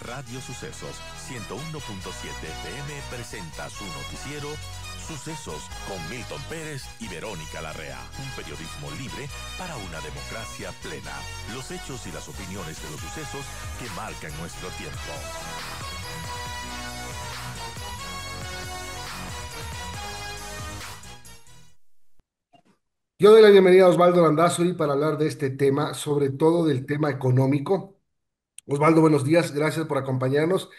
Radio Sucesos 101.7 FM presenta su noticiero Sucesos con Milton Pérez y Verónica Larrea. Un periodismo libre para una democracia plena. Los hechos y las opiniones de los sucesos que marcan nuestro tiempo. Yo doy la bienvenida a Osvaldo Landazuri para hablar de este tema, sobre todo del tema económico. Osvaldo, buenos días, gracias por acompañarnos.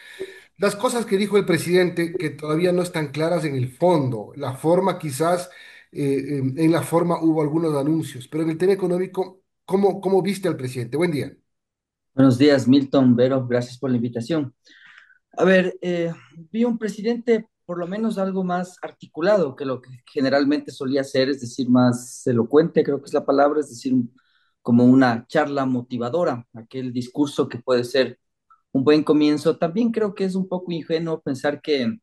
Las cosas que dijo el presidente, que todavía no están claras en el fondo, la forma quizás, en la forma hubo algunos anuncios, pero en el tema económico, ¿cómo viste al presidente? Buen día. Buenos días, Milton, Vero, gracias por la invitación. A ver, vi un presidente por lo menos algo más articulado que lo que generalmente solía ser, es decir, más elocuente, creo que es la palabra, es decir, como una charla motivadora, aquel discurso que puede ser un buen comienzo. También creo que es un poco ingenuo pensar que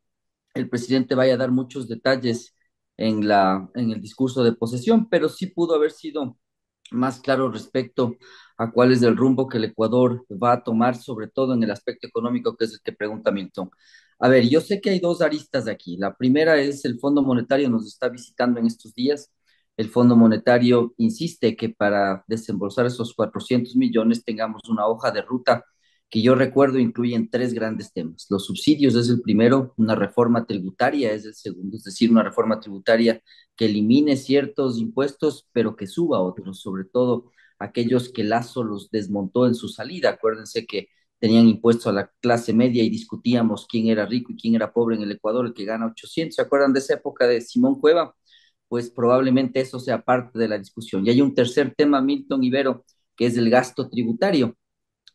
el presidente vaya a dar muchos detalles en el discurso de posesión, pero sí pudo haber sido más claro respecto a cuál es el rumbo que el Ecuador va a tomar, sobre todo en el aspecto económico, que es el que pregunta Milton. A ver, yo sé que hay dos aristas aquí. La primera es el Fondo Monetario nos está visitando en estos días. El Fondo Monetario insiste que para desembolsar esos 400 millones tengamos una hoja de ruta que yo recuerdo incluyen tres grandes temas. Los subsidios es el primero, una reforma tributaria es el segundo, es decir, una reforma tributaria que elimine ciertos impuestos, pero que suba otros, sobre todo aquellos que Lazo los desmontó en su salida. Acuérdense que tenían impuesto a la clase media y discutíamos quién era rico y quién era pobre en el Ecuador, el que gana 800. ¿Se acuerdan de esa época de Simón Cueva? Pues probablemente eso sea parte de la discusión. Y hay un tercer tema, Milton Ibero, que es el gasto tributario.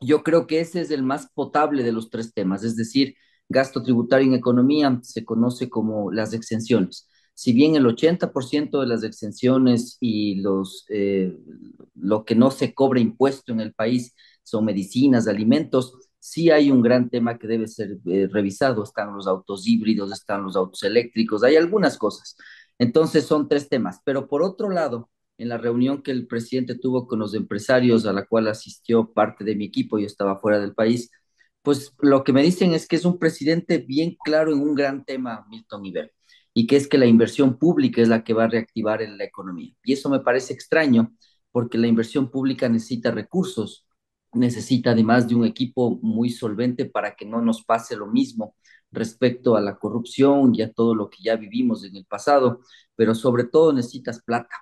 Yo creo que ese es el más potable de los tres temas, es decir, gasto tributario en economía se conoce como las exenciones. Si bien el 80% de las exenciones y lo que no se cobra impuesto en el país son medicinas, alimentos, sí hay un gran tema que debe ser revisado. Están los autos híbridos, están los autos eléctricos, hay algunas cosas. Entonces son tres temas. Pero por otro lado, en la reunión que el presidente tuvo con los empresarios, a la cual asistió parte de mi equipo, yo estaba fuera del país, pues lo que me dicen es que es un presidente bien claro en un gran tema, Milton Iber, y que es que la inversión pública es la que va a reactivar en la economía. Y eso me parece extraño, porque la inversión pública necesita recursos, necesita además de un equipo muy solvente para que no nos pase lo mismo respecto a la corrupción y a todo lo que ya vivimos en el pasado, pero sobre todo necesitas plata.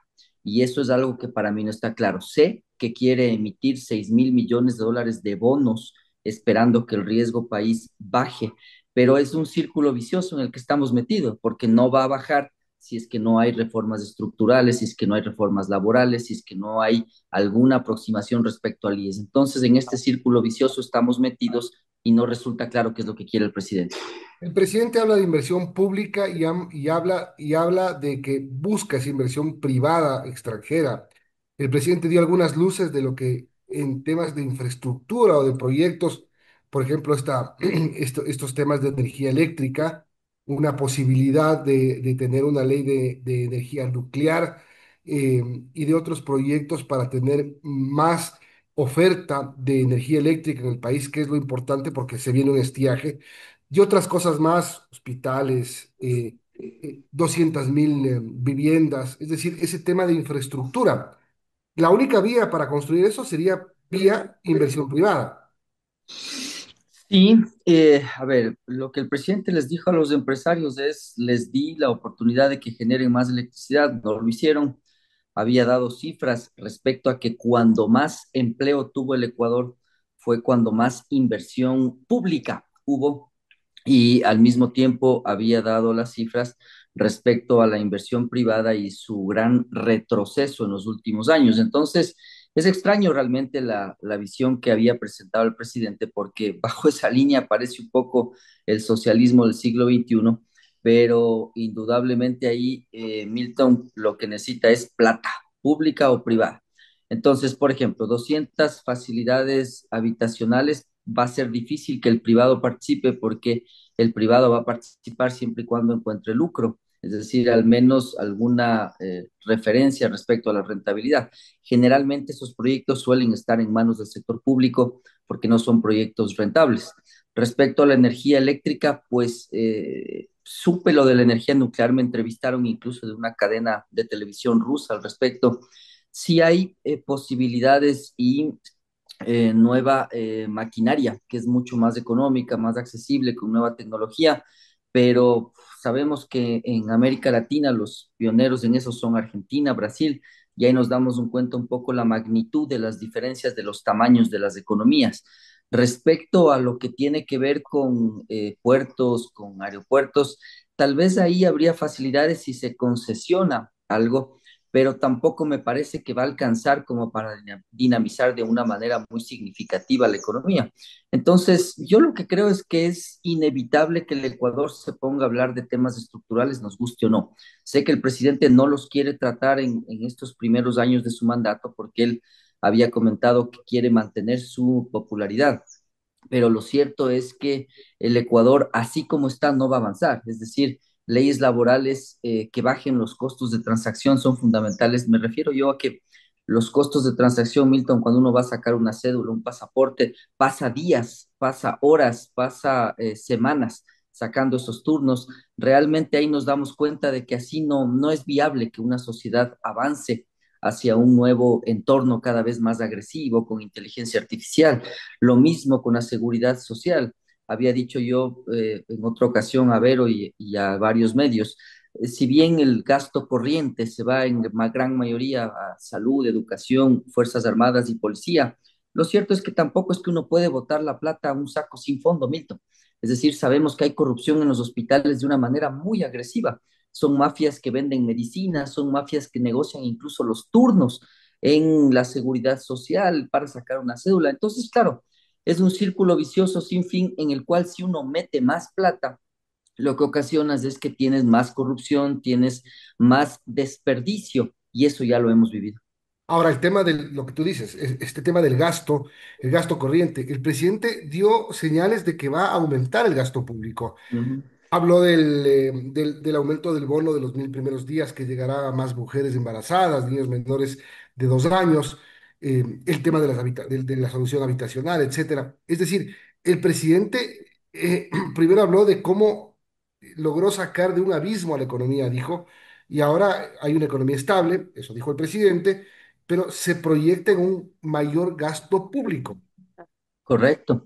Y eso es algo que para mí no está claro. Sé que quiere emitir 6.000 millones de dólares de bonos esperando que el riesgo país baje, pero es un círculo vicioso en el que estamos metidos, porque no va a bajar si es que no hay reformas estructurales, si es que no hay reformas laborales, si es que no hay alguna aproximación respecto al IES. Entonces, en este círculo vicioso estamos metidos y no resulta claro qué es lo que quiere el presidente. El presidente habla de inversión pública y habla de que busca esa inversión privada extranjera. El presidente dio algunas luces de lo que en temas de infraestructura o de proyectos, por ejemplo, estos temas de energía eléctrica, una posibilidad de tener una ley de energía nuclear, y de otros proyectos para tener más oferta de energía eléctrica en el país, que es lo importante porque se viene un estiaje y otras cosas más, hospitales, 200.000 viviendas, es decir, ese tema de infraestructura. La única vía para construir eso sería vía inversión privada. Sí, a ver, lo que el presidente les dijo a los empresarios es, les di la oportunidad de que generen más electricidad, no lo hicieron. Había dado cifras respecto a que cuando más empleo tuvo el Ecuador fue cuando más inversión pública hubo, y al mismo tiempo había dado las cifras respecto a la inversión privada y su gran retroceso en los últimos años. Entonces, es extraño realmente la visión que había presentado el presidente, porque bajo esa línea aparece un poco el socialismo del siglo XXI, pero indudablemente ahí, Milton, lo que necesita es plata, pública o privada. Entonces, por ejemplo, 200 facilidades habitacionales, va a ser difícil que el privado participe porque el privado va a participar siempre y cuando encuentre lucro. es decir, al menos alguna referencia respecto a la rentabilidad. Generalmente esos proyectos suelen estar en manos del sector público porque no son proyectos rentables. Respecto a la energía eléctrica, pues supe lo de la energía nuclear, me entrevistaron incluso de una cadena de televisión rusa al respecto. Sí hay posibilidades y nueva maquinaria que es mucho más económica, más accesible, con nueva tecnología, pero sabemos que en América Latina los pioneros en eso son Argentina, Brasil, y ahí nos damos un cuenta un poco la magnitud de las diferencias de los tamaños de las economías. Respecto a lo que tiene que ver con puertos, con aeropuertos, tal vez ahí habría facilidades si se concesiona algo, pero tampoco me parece que va a alcanzar como para dinamizar de una manera muy significativa la economía. Entonces, yo lo que creo es que es inevitable que el Ecuador se ponga a hablar de temas estructurales, nos guste o no. Sé que el presidente no los quiere tratar en estos primeros años de su mandato porque él había comentado que quiere mantener su popularidad, pero lo cierto es que el Ecuador, así como está, no va a avanzar. Es decir, leyes laborales que bajen los costos de transacción son fundamentales. Me refiero yo a que los costos de transacción, Milton, cuando uno va a sacar una cédula, un pasaporte, pasa días, pasa horas, pasa semanas sacando esos turnos. Realmente ahí nos damos cuenta de que así no es viable que una sociedad avance hacia un nuevo entorno cada vez más agresivo con inteligencia artificial. Lo mismo con la seguridad social. Había dicho yo en otra ocasión a Vero y a varios medios, si bien el gasto corriente se va en gran mayoría a salud, educación, Fuerzas Armadas y policía, lo cierto es que tampoco es que uno puede botar la plata a un saco sin fondo, Milton. Es decir, sabemos que hay corrupción en los hospitales de una manera muy agresiva. Son mafias que venden medicinas, son mafias que negocian incluso los turnos en la seguridad social para sacar una cédula. Entonces, claro, es un círculo vicioso sin fin en el cual si uno mete más plata, lo que ocasionas es que tienes más corrupción, tienes más desperdicio y eso ya lo hemos vivido. Ahora, el tema de lo que tú dices, este tema del gasto, el gasto corriente, el presidente dio señales de que va a aumentar el gasto público. Ujú. Habló del aumento del bono de los 1.000 primeros días que llegará a más mujeres embarazadas, niños menores de 2 años, el tema de la solución habitacional, etcétera. Es decir, el presidente primero habló de cómo logró sacar de un abismo a la economía, dijo, y ahora hay una economía estable, eso dijo el presidente, pero se proyecta en un mayor gasto público. Correcto.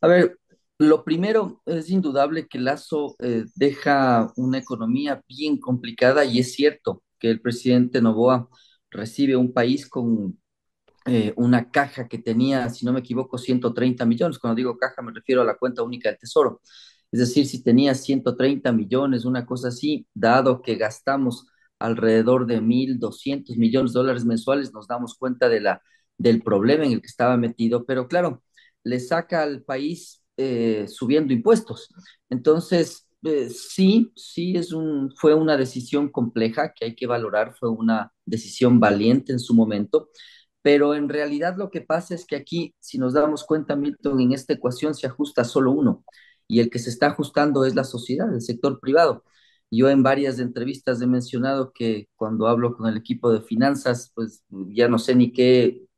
A ver, lo primero es indudable que Lazo deja una economía bien complicada y es cierto que el presidente Noboa recibe un país con una caja que tenía, si no me equivoco, 130 millones. Cuando digo caja me refiero a la cuenta única del Tesoro. Es decir, si tenía 130 millones, una cosa así, dado que gastamos alrededor de 1.200 millones de dólares mensuales, nos damos cuenta del problema en el que estaba metido. Pero claro, le saca al país subiendo impuestos. Entonces, sí, fue una decisión compleja que hay que valorar, fue una decisión valiente en su momento, pero en realidad lo que pasa es que aquí, si nos damos cuenta, Milton, en esta ecuación se ajusta solo uno, y el que se está ajustando es la sociedad, el sector privado. Yo en varias entrevistas he mencionado que cuando hablo con el equipo de finanzas, pues ya no sé ni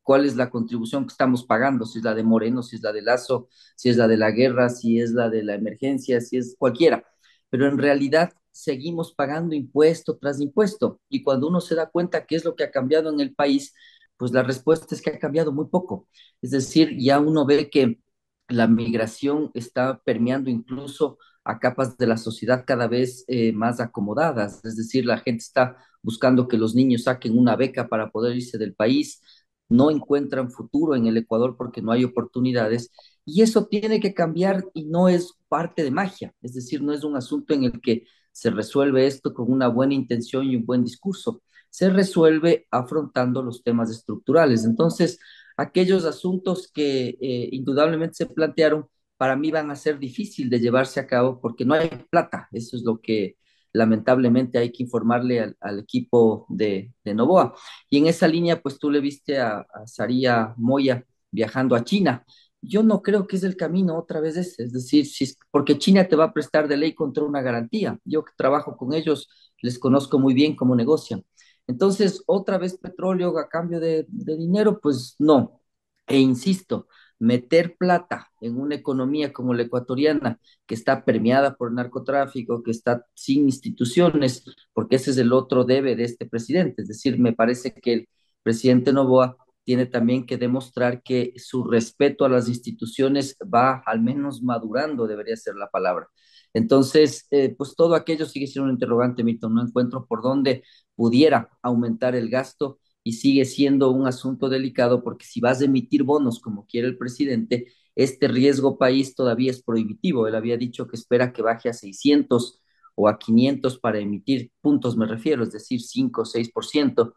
cuál es la contribución que estamos pagando, si es la de Moreno, si es la de Lazo, si es la de la guerra, si es la de la emergencia, si es cualquiera. Pero en realidad seguimos pagando impuesto tras impuesto. Y cuando uno se da cuenta qué es lo que ha cambiado en el país, pues la respuesta es que ha cambiado muy poco. Es decir, ya uno ve que la migración está permeando incluso a capas de la sociedad cada vez más acomodadas. Es decir, la gente está buscando que los niños saquen una beca para poder irse del país, no encuentran futuro en el Ecuador porque no hay oportunidades. Y eso tiene que cambiar y no es parte de magia. Es decir, no es un asunto en el que se resuelve esto con una buena intención y un buen discurso, se resuelve afrontando los temas estructurales. Entonces, aquellos asuntos que indudablemente se plantearon, para mí van a ser difícil de llevarse a cabo porque no hay plata. Eso es lo que lamentablemente hay que informarle al equipo de Novoa. Y en esa línea, pues tú le viste a Saría Moya viajando a China. yo no creo que es el camino otra vez ese, es decir, si porque China te va a prestar de ley contra una garantía. Yo que trabajo con ellos, les conozco muy bien cómo negocian. Entonces, otra vez petróleo a cambio de dinero, pues no. E insisto, meter plata en una economía como la ecuatoriana, que está permeada por el narcotráfico, que está sin instituciones, porque ese es el otro debe de este presidente. Es decir, me parece que el presidente Noboa tiene también que demostrar que su respeto a las instituciones va al menos madurando, debería ser la palabra. Entonces, pues todo aquello sigue siendo un interrogante, Milton. No encuentro por dónde pudiera aumentar el gasto y sigue siendo un asunto delicado porque si vas a emitir bonos como quiere el presidente, este riesgo país todavía es prohibitivo. Él había dicho que espera que baje a 600 o a 500 para emitir puntos, me refiero, es decir, 5 o 6%.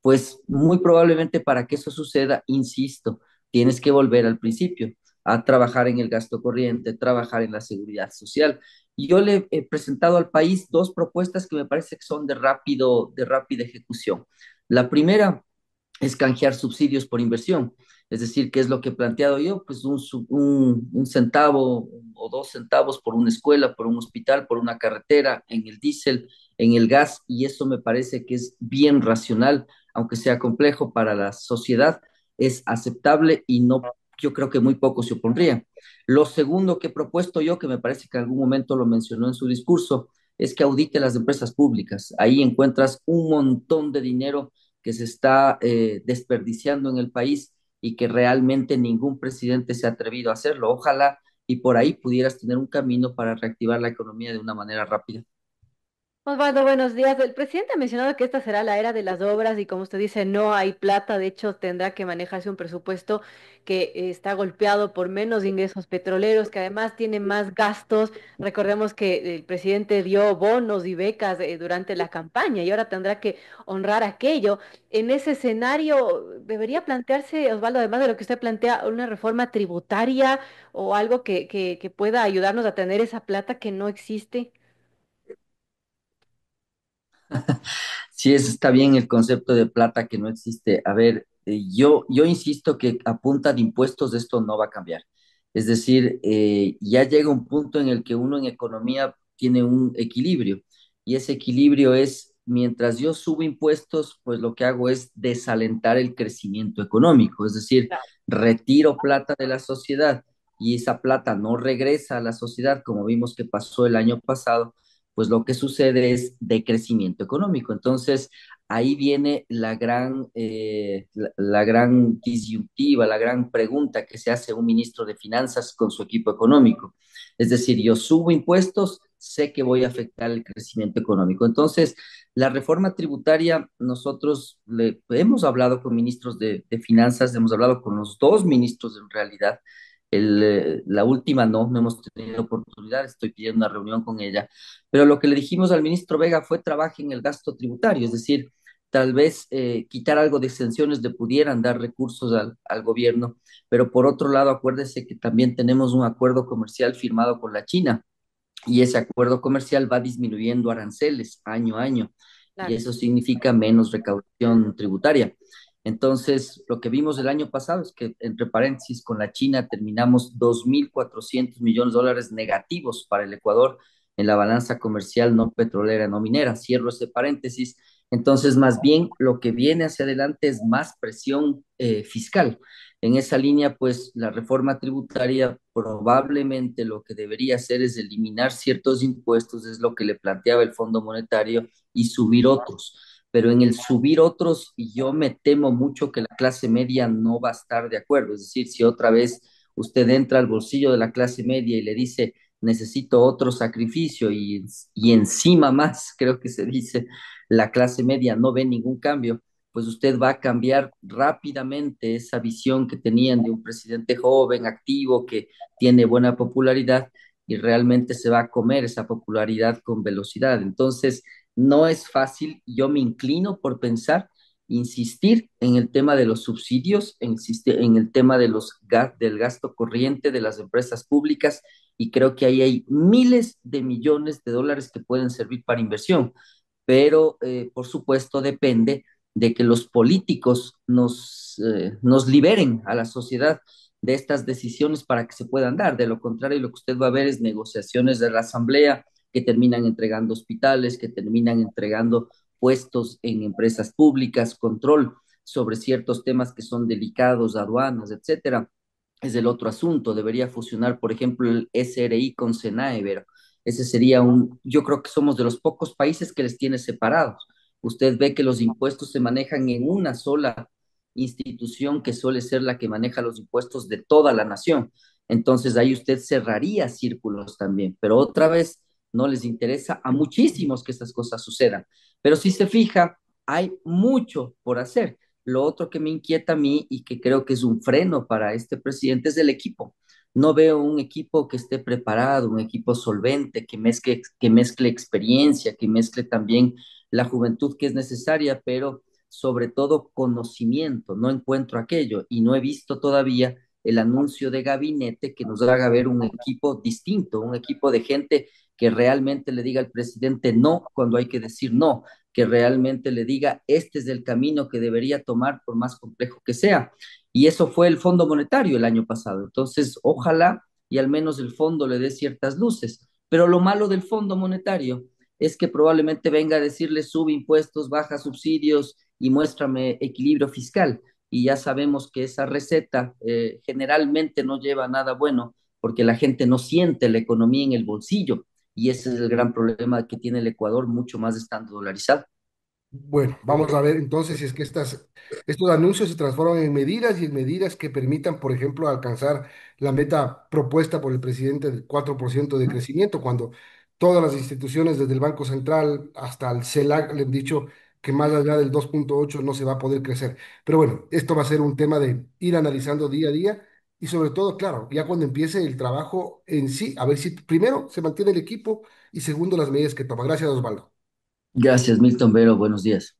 Pues muy probablemente para que eso suceda, insisto, tienes que volver al principio, a trabajar en el gasto corriente, trabajar en la seguridad social. Y yo le he presentado al país dos propuestas que me parece que son de rápida ejecución. La primera es canjear subsidios por inversión. Es decir, ¿qué es lo que he planteado yo? Pues un centavo o 2 centavos por una escuela, por un hospital, por una carretera, en el diésel, en el gas, y eso me parece que es bien racional, aunque sea complejo para la sociedad, es aceptable y no, yo creo que muy poco se opondría. Lo segundo que he propuesto yo, que me parece que en algún momento lo mencionó en su discurso, es que audite las empresas públicas. Ahí encuentras un montón de dinero que se está desperdiciando en el país y que realmente ningún presidente se ha atrevido a hacerlo. Ojalá y por ahí pudieras tener un camino para reactivar la economía de una manera rápida. Osvaldo, buenos días. El presidente ha mencionado que esta será la era de las obras y como usted dice, no hay plata. De hecho, tendrá que manejarse un presupuesto que está golpeado por menos ingresos petroleros, que además tiene más gastos. Recordemos que el presidente dio bonos y becas durante la campaña y ahora tendrá que honrar aquello. En ese escenario, debería plantearse, Osvaldo, además de lo que usted plantea, una reforma tributaria o algo que pueda ayudarnos a tener esa plata que no existe. Sí, eso está bien el concepto de plata que no existe. A ver, yo insisto que a punta de impuestos esto no va a cambiar. Es decir, ya llega un punto en el que uno en economía tiene un equilibrio y ese equilibrio es, mientras yo subo impuestos, pues lo que hago es desalentar el crecimiento económico, es decir, retiro plata de la sociedad y esa plata no regresa a la sociedad como vimos que pasó el año pasado, pues lo que sucede es decrecimiento económico. Entonces, ahí viene la gran disyuntiva, la gran pregunta que se hace un ministro de Finanzas con su equipo económico. Es decir, yo subo impuestos, sé que voy a afectar el crecimiento económico. Entonces, la reforma tributaria, nosotros le, hemos hablado con ministros de Finanzas, hemos hablado con los dos ministros en realidad. La última no hemos tenido oportunidad, estoy pidiendo una reunión con ella, pero lo que le dijimos al ministro Vega fue trabaje en el gasto tributario, es decir, tal vez quitar algo de exenciones le pudieran dar recursos al gobierno, pero por otro lado, acuérdese que también tenemos un acuerdo comercial firmado con la China y ese acuerdo comercial va disminuyendo aranceles año a año y Claro. eso significa menos recaudación tributaria. Entonces, lo que vimos el año pasado es que, entre paréntesis, con la China terminamos 2.400 millones de dólares negativos para el Ecuador en la balanza comercial no petrolera, no minera. Cierro ese paréntesis. Entonces, más bien, lo que viene hacia adelante es más presión fiscal. En esa línea, pues la reforma tributaria probablemente lo que debería hacer es eliminar ciertos impuestos, es lo que le planteaba el Fondo Monetario, y subir otros. Pero en el subir otros, yo me temo mucho que la clase media no va a estar de acuerdo. Es decir, si otra vez usted entra al bolsillo de la clase media y le dice, necesito otro sacrificio y encima más, creo que se dice, la clase media no ve ningún cambio, pues usted va a cambiar rápidamente esa visión que tenían de un presidente joven, activo, que tiene buena popularidad y realmente se va a comer esa popularidad con velocidad. Entonces, no es fácil, yo me inclino por pensar, insistir en el tema de los subsidios, insistir en el tema de del gasto corriente de las empresas públicas y creo que ahí hay miles de millones de dólares que pueden servir para inversión, pero por supuesto depende de que los políticos nos liberen a la sociedad de estas decisiones para que se puedan dar. De lo contrario, lo que usted va a ver es negociaciones de la Asamblea que terminan entregando hospitales, que terminan entregando puestos en empresas públicas, control sobre ciertos temas que son delicados, aduanas, etcétera. Es el otro asunto. Debería fusionar, por ejemplo, el SRI con SENAE, pero ese sería yo creo que somos de los pocos países que les tiene separados. Usted ve que los impuestos se manejan en una sola institución que suele ser la que maneja los impuestos de toda la nación. Entonces ahí usted cerraría círculos también, pero otra vez no les interesa a muchísimos que estas cosas sucedan. Pero si se fija, hay mucho por hacer. Lo otro que me inquieta a mí y que creo que es un freno para este presidente es el equipo. No veo un equipo que esté preparado, un equipo solvente, que mezcle experiencia, que mezcle también la juventud que es necesaria, pero sobre todo conocimiento. No encuentro aquello y no he visto todavía el anuncio de gabinete que nos haga ver un equipo distinto, un equipo de gente que realmente le diga al presidente no cuando hay que decir no, que realmente le diga este es el camino que debería tomar por más complejo que sea. Y eso fue el Fondo Monetario el año pasado. Entonces, ojalá y al menos el fondo le dé ciertas luces. Pero lo malo del Fondo Monetario es que probablemente venga a decirle sube impuestos, baja subsidios y muéstrame equilibrio fiscal. Y ya sabemos que esa receta generalmente no lleva a nada bueno porque la gente no siente la economía en el bolsillo. Y ese es el gran problema que tiene el Ecuador, mucho más estando dolarizado. Bueno, vamos a ver entonces si es que estos anuncios se transforman en medidas y en medidas que permitan, por ejemplo, alcanzar la meta propuesta por el presidente del 4% de crecimiento, cuando todas las instituciones, desde el Banco Central hasta el CELAC, le han dicho que más allá del 2,8 no se va a poder crecer. Pero bueno, esto va a ser un tema de ir analizando día a día y sobre todo, claro, ya cuando empiece el trabajo en sí, a ver si primero se mantiene el equipo y segundo las medidas que toma. Gracias, Osvaldo. Gracias, Milton Vero. Buenos días.